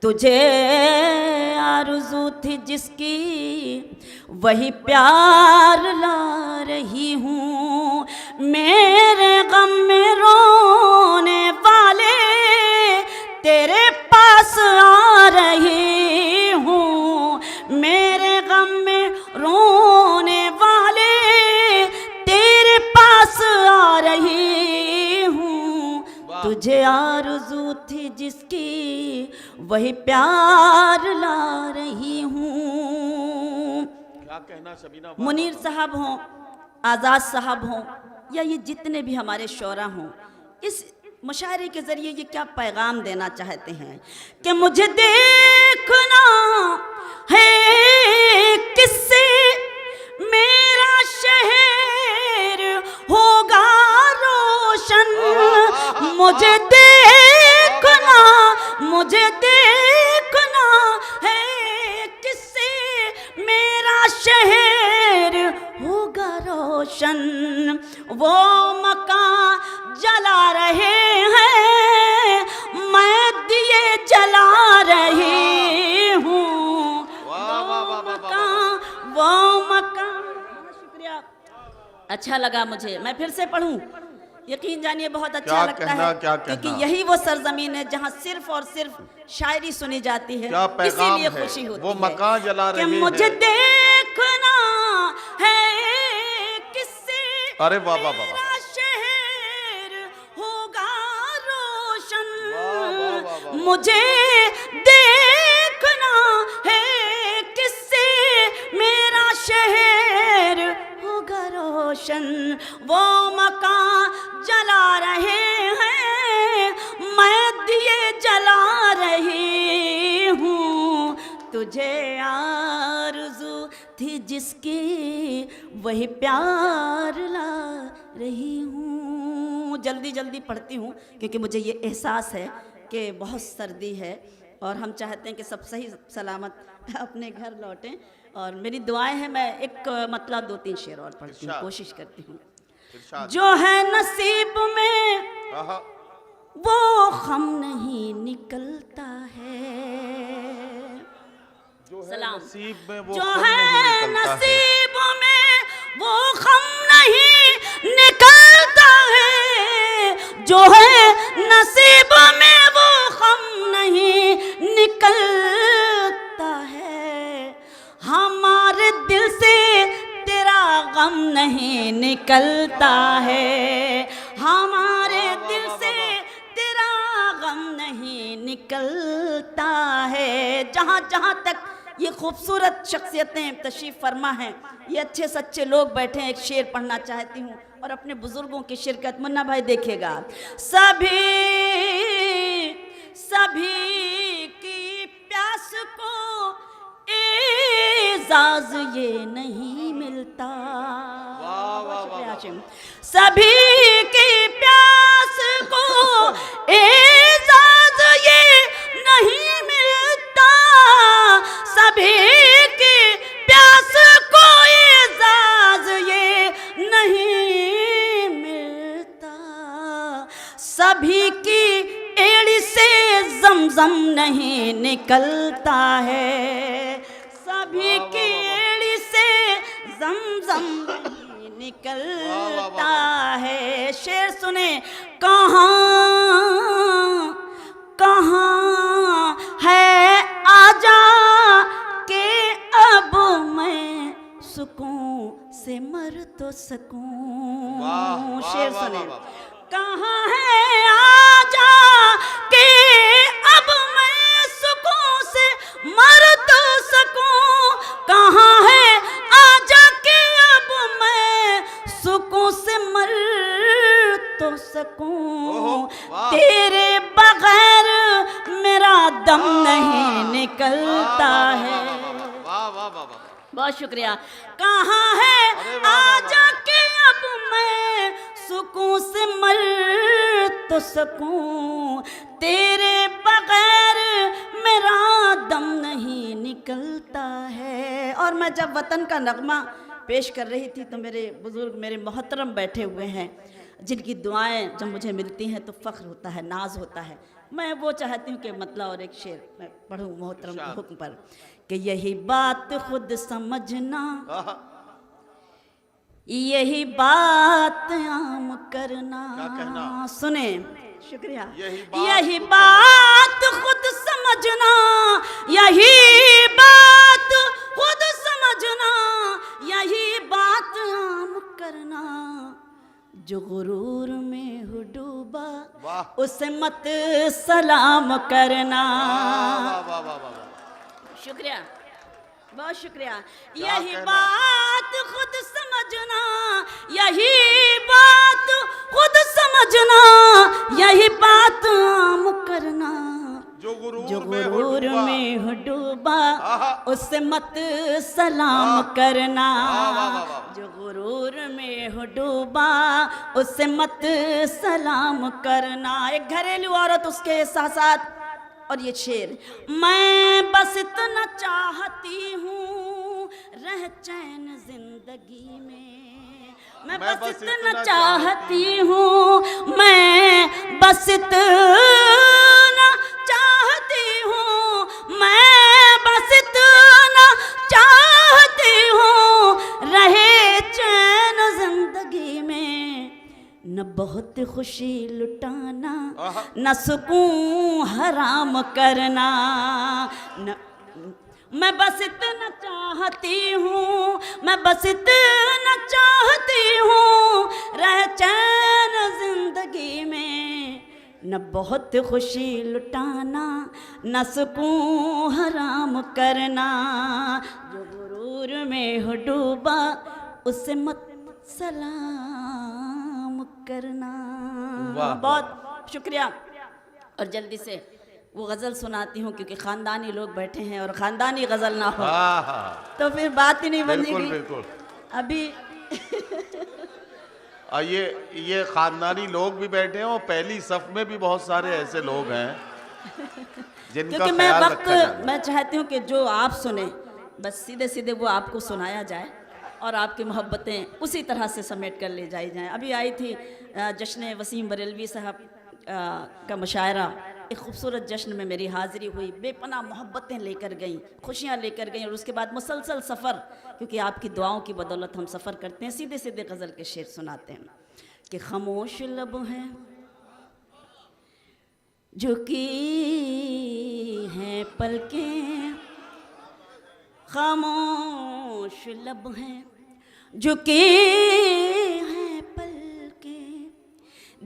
तुझे आरज़ू थी जिसकी वही प्यार ला रही हूँ। मेरे गम में रोने वाले तेरे पास आ रही हूँ। मेरे गम में रोने वाले तेरे पास आ रही हूँ। तुझे आरज़ू थी जिसकी वही प्यार ला रही हूँ। क्या कहना शबीना? मुनीर साहब हों, आज़ाद साहब हों, या ये जितने भी हमारे शोरा हों, इस मुशायरे के ज़रिए ये क्या पैगाम देना चाहते हैं कि मुझे देखना है किससे मेरा शहर होगा रोशन। मुझे देखना है किससे मेरा शहर होगा रोशन। वो मकान जला रहे हैं, मैं दिए जला रही हूँ। वो मकान। शुक्रिया, अच्छा लगा मुझे। मैं फिर से पढ़ूं? यकीन जानिए बहुत अच्छा लगता है, क्योंकि यही वो सरजमीन है जहाँ सिर्फ और सिर्फ शायरी सुनी जाती है, इसीलिए खुशी होती वो मकान जला रहे हैं। मुझे देखना है किससे अरे वाह वाह वाह, मेरा शहर होगा रोशन। मुझे देखना है किससे मेरा शहर होगा रोशन। वो मकान जला रहे हैं, मैं दिए जला रही हूँ। तुझे आरज़ू थी जिसकी वही प्यार ला रही हूँ। जल्दी जल्दी पढ़ती हूँ क्योंकि मुझे ये एहसास है कि बहुत सर्दी है और हम चाहते हैं कि सब सही सलामत अपने घर लौटें। और मेरी दुआएं हैं, मैं एक मतलब 2-3 शेर और पढ़ती हूँ, कोशिश करती हूँ। जो है नसीब में वो गम नहीं निकलता है। सलाम। जो है नसीब में वो गम नहीं निकलता है। जो है नसीब में वो गम नहीं निकलता है। हमारे दिल से तेरा गम नहीं निकलता है। हमारे दिल से तेरा गम नहीं निकलता है। जहाँ जहाँ तक ये खूबसूरत शख्सियतें तशरीफ़ फरमा हैं, ये अच्छे सच्चे लोग बैठे हैं, एक शेर पढ़ना चाहती हूँ और अपने बुज़ुर्गों की शिरकत। मुन्ना भाई देखिएगा। सभी की प्यास को एजाज़ ये नहीं मिलता। सभी की प्यास को एजाज़ ये नहीं मिलता। सभी की प्यास को एजाज़ ये नहीं मिलता। सभी की एड़ी से ज़मज़म नहीं निकलता है। सभी की एड़ी से ज़मज़म नहीं निकलता है। शेर सुने। कहाँ है आजा के अब मैं सुकून से मर तो सकूं। शेर सुने। कहाँ है आजा के अब मैं सुकून से मर तो सकूं। कहाँ है आजा के अब मैं सुकून से मर तो सकूं। तेरे बगैर मेरा दम नहीं निकलता है। बहुत शुक्रिया। कहाँ है आजा के अब मैं सुकून से मर तो सकूं। तेरे बगैर मेरा दम नहीं निकलता है। और मैं जब वतन का नगमा पेश कर रही थी तो मेरे बुज़ुर्ग, मेरे मोहतरम बैठे हुए हैं, जिनकी दुआएं जब मुझे मिलती हैं तो फ़ख्र होता है, नाज होता है। मैं वो चाहती हूँ कि मतलब और एक शेर मैं पढ़ूँ मोहतरम के इरशाद। हुक्म पर कि यही बात खुद समझना, आहा, यही बात आम करना। क्या कहना? सुने, शुक्रिया। यही बात बात खुद समझना, यही बात खुद समझना, यही बात आम करना। जो गुरूर में हो डूबा वाह उसे मत सलाम करना। वाह वाह वाह वाह वाह। शुक्रिया, बहुत शुक्रिया। क्या यही कहना? बात खुद समझना, यही बात खुद समझना, यही बात आम करना। जो जो गुरूर में हो गुरूर डूबा। में हो डूबा आहा। उससे मत सलाम वाह। करना। वाह, वाह, वाह, वाह। जो गुरूर में हो डूबा उससे मत सलाम करना। एक घरेलू औरत, उसके एहसासात और ये शेर। मैं बस इतना चाहती हूँ रह चैन जिंदगी में, मैं बस इतना चाहती हूँ, मैं बस इतना चाहती हूँ, मैं बस इतना चाहती हूँ रहे चैन जिंदगी में। न बहुत खुशी लुटाना, आहा। न सुकून हराम करना। न मैं बस इतना चाहती हूँ, मैं बस इतना चाहती हूँ रह चैन जिंदगी में। न बहुत खुशी लुटाना, न सुकून हराम करना। जो गुरूर में हो डूबा उसे मत सलाम करना। वाह, बहुत शुक्रिया। और जल्दी से वो गज़ल सुनाती हूँ क्योंकि ख़ानदानी लोग बैठे हैं और ख़ानदानी गज़ल ना हो आहा, तो फिर बात ही नहीं बिल्कुल बनेगी। बिल्कुल। अभी ये खानदानी लोग भी बैठे हैं और पहली सफ में भी बहुत सारे ऐसे लोग हैं जिनका क्योंकि मैं ख्याल वक्त रखा जाना। मैं चाहती हूँ कि जो आप सुने बस सीधे सीधे वो आपको सुनाया जाए और आपकी मोहब्बतें उसी तरह से समेट कर ले जाई जाएं। अभी आई थी जश्न वसीम बरेलवी साहब का मुशायरा, एक खूबसूरत जश्न में मेरी हाज़िरी हुई। बेपनाह मोहब्बतें लेकर गई, खुशियाँ लेकर गई और उसके बाद मुसलसल सफ़र, क्योंकि आपकी दुआओं की बदौलत हम सफ़र करते हैं। सीधे सीधे गज़ल के शेर सुनाते हैं कि खामोश लब हैं झुकी हैं पलकें, खामोश लब हैं झुकी हैं पलकें,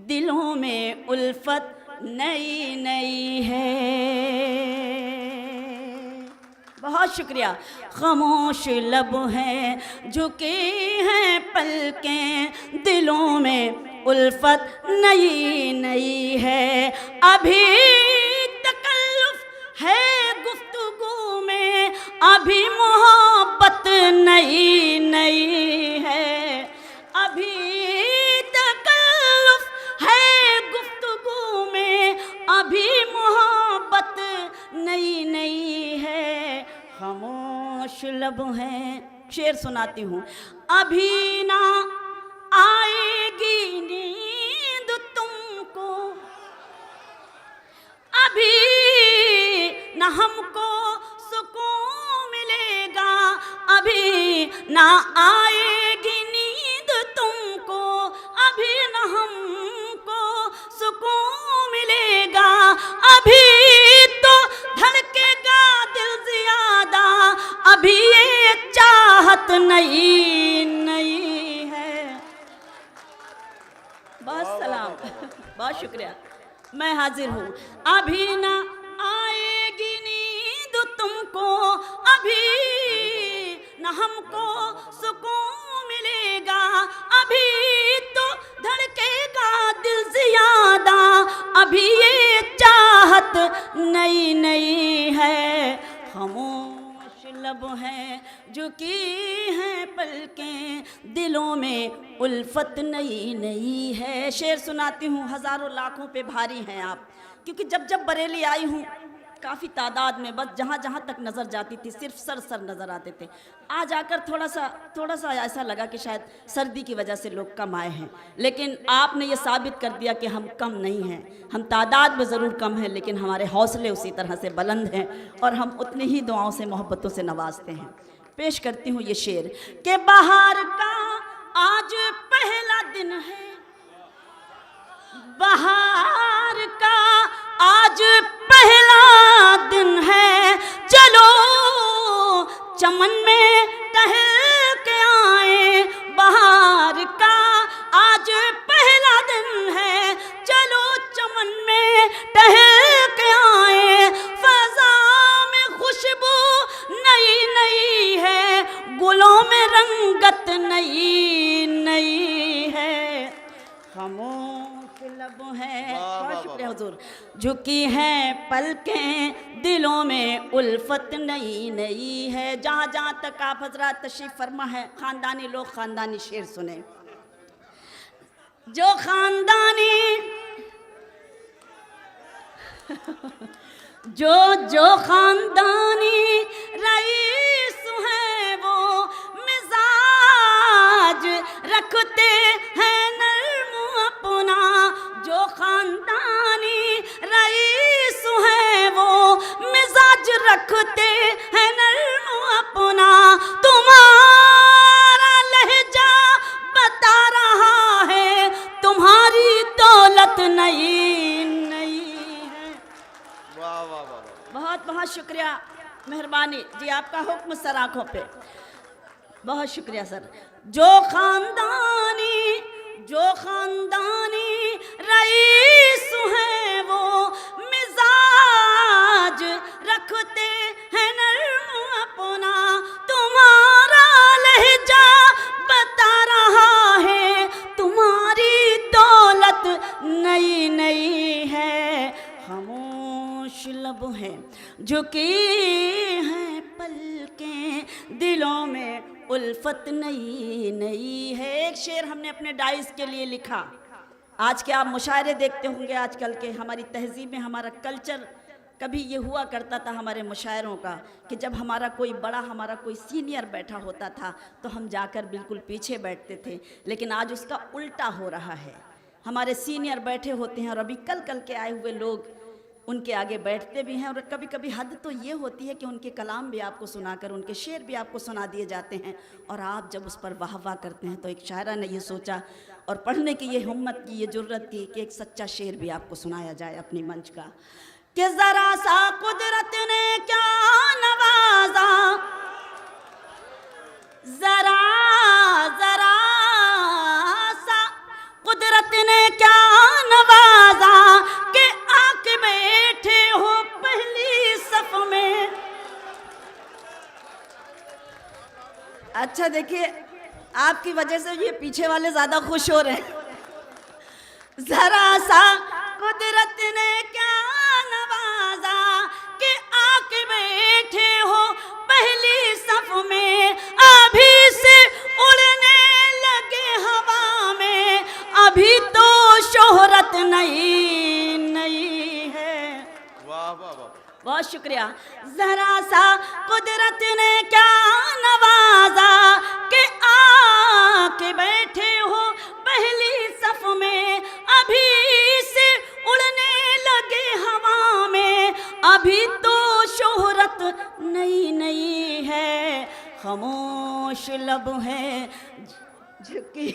दिलों में उल्फत नई नई है। बहुत शुक्रिया। खामोश लब हैं झुकी हैं पलकें, दिलों में उल्फत नई नई है। अभी तकल्लुफ है गुफ्तगू में, अभी मोहब्बत नई नई है। अभी तकल्लुफ है गुफ्तगू में, अभी मोहब्बत नई नई है। खामोश लब हैं, शेर सुनाती हूँ। अभी ना आएगी नींद तुमको, अभी ना हमको सुकून मिलेगा, अभी ना आएगी नींद तुमको, अभी ना हमको सुकून मिलेगा, अभी तो धड़केगा दिल ज़्यादा, अभी ये चाहत नई नई है। बहुत सलाम, बहुत शुक्रिया। मैं हाजिर हूँ। अभी ना आएगी नींद तुमको, अभी न हमको सुकून मिलेगा, अभी तो धड़केगा दिल ज़्यादा, अभी ये चाहत नई नई है। खामोश लब हैं झुकी हैं पलकें, दिलों में उल्फत नई नई है। शेर सुनाती हूँ, हज़ारों लाखों पे भारी हैं आप, क्योंकि जब जब बरेली आई हूँ काफ़ी तादाद में, बस जहाँ जहाँ तक नज़र जाती थी सिर्फ सर सर नज़र आते थे। आज आकर थोड़ा सा ऐसा लगा कि शायद सर्दी की वजह से लोग कम आए हैं, लेकिन आपने ये साबित कर दिया कि हम कम नहीं हैं। हम तादाद में ज़रूर कम हैं, लेकिन हमारे हौसले उसी तरह से बुलंद हैं और हम उतनी ही दुआओं से, मोहब्बतों से नवाजते हैं। पेश करती हूँ ये शेर कि बहार का आज पहला दिन है, बहार का आज पहला दिन है, चलो चमन में टहल के आए। बहार का आज पहला दिन है, चलो चमन में टहल के आए। फज़ा में खुशबू नई नई है, गुलों में रंगत नई नई है। खामोश लब है, बहुत शुक्रिया हुजूर, झुकी हैं पलकें, दिलों में उल्फत नई नई है। जहाँ जहाँ तक आप हजरात तशरीफ फरमा है, खानदानी लोग खानदानी शेर सुने। जो खानदानी जो खानदानी रईस है, वो मिजाज रखते हैं नर्म अपना। जो खानदानी रईस है, वो मिजाज रखते हैं नर्म अपना। तुम्हारा लहजा बता रहा है, तुम्हारी दौलत नई नई है। वाह वाह वाह वाह। बहुत बहुत शुक्रिया, मेहरबानी जी, आपका हुक्म सर आँखों पे। बहुत शुक्रिया सर। जो खानदानी रईस है, वो मिजाज रखते हैं नर्म अपना। तुम्हारा लहजा बता रहा है, तुम्हारी दौलत नई नई है। खामोश लब है, झुकी हैं पलकें, दिलों में उल्फत नई नई है। एक शेर हमने अपने डाइस के लिए लिखा। आज के आप मुशायरे देखते होंगे, आजकल के हमारी तहजीब में, हमारा कल्चर, कभी ये हुआ करता था हमारे मुशायरों का कि जब हमारा कोई बड़ा, हमारा कोई सीनियर बैठा होता था तो हम जाकर बिल्कुल पीछे बैठते थे, लेकिन आज उसका उल्टा हो रहा है। हमारे सीनियर बैठे होते हैं और अभी कल के आए हुए लोग उनके आगे बैठते भी हैं, और कभी कभी हद तो ये होती है कि उनके कलाम भी आपको सुनाकर, उनके शेर भी आपको सुना दिए जाते हैं, और आप जब उस पर वाह वाह करते हैं। तो एक शायरा ने ये सोचा और पढ़ने की ये हिम्मत की, ये जुर्रत की कि एक सच्चा शेर भी आपको सुनाया जाए अपनी मंच का। कि जरा सा कुदरत ने क्या नवाजा, जरा जरा सा कुदरत ने क्या नवाजा, कि आके बैठे हो पहली सफ में। अच्छा देखिए, आपकी वजह से ये पीछे वाले ज्यादा खुश हो रहे हैं। जरा सा कुदरत ने क्या नवाजा, कि आके बैठे हो पहली सफ में। अभी से उड़ने लगे हवा में, अभी तो शोहरत नई नई है। वाह वाह वाह। बहुत शुक्रिया। जरा सा कुदरत ने क्या नवाजा, कि आके बैठे हो पहली सफ में। अभी से उड़ने लगे हवा में, अभी तो शोहरत नई नई है। खामोश लब है, झुकी।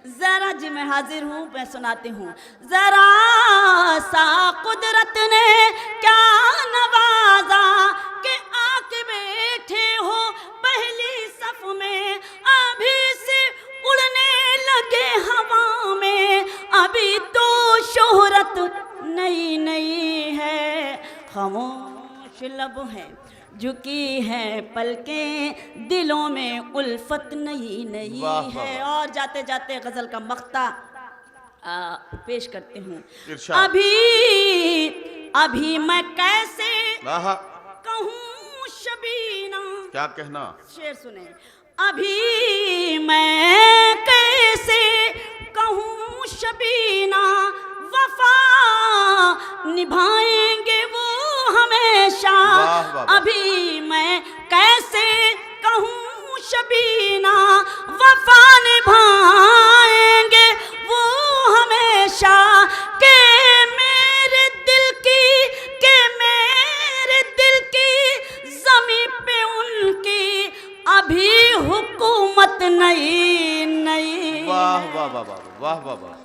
जरा जी मैं हाजिर हूँ, मैं सुनाती हूँ। जरा सा कुदरत ने क्या नवाजा, कि आके बैठे हो पहली सफ में। अभी से उड़ने लगे हवा में, अभी तो शोहरत नई नई है। खामोश लब है, झुकी है पलकें, दिलों में उल्फत नई नई है। और जाते जाते गजल का मख्ता पेश करती हूँ। अभी मैं कैसे कहूँ शबीना, क्या कहना, शेर सुने। अभी मैं कैसे कहूँ शबीना, वफा निभाएंगे वो हमें हमेशा। वाह, वाह। अभी मैं कैसे कहूँ शबीना वफा निभाएंगे वो हमेशा। के मेरे दिल की ज़मीं पे उनकी अभी हुकूमत नहीं। वाह वाह वाह वाह वाह वाह वाह।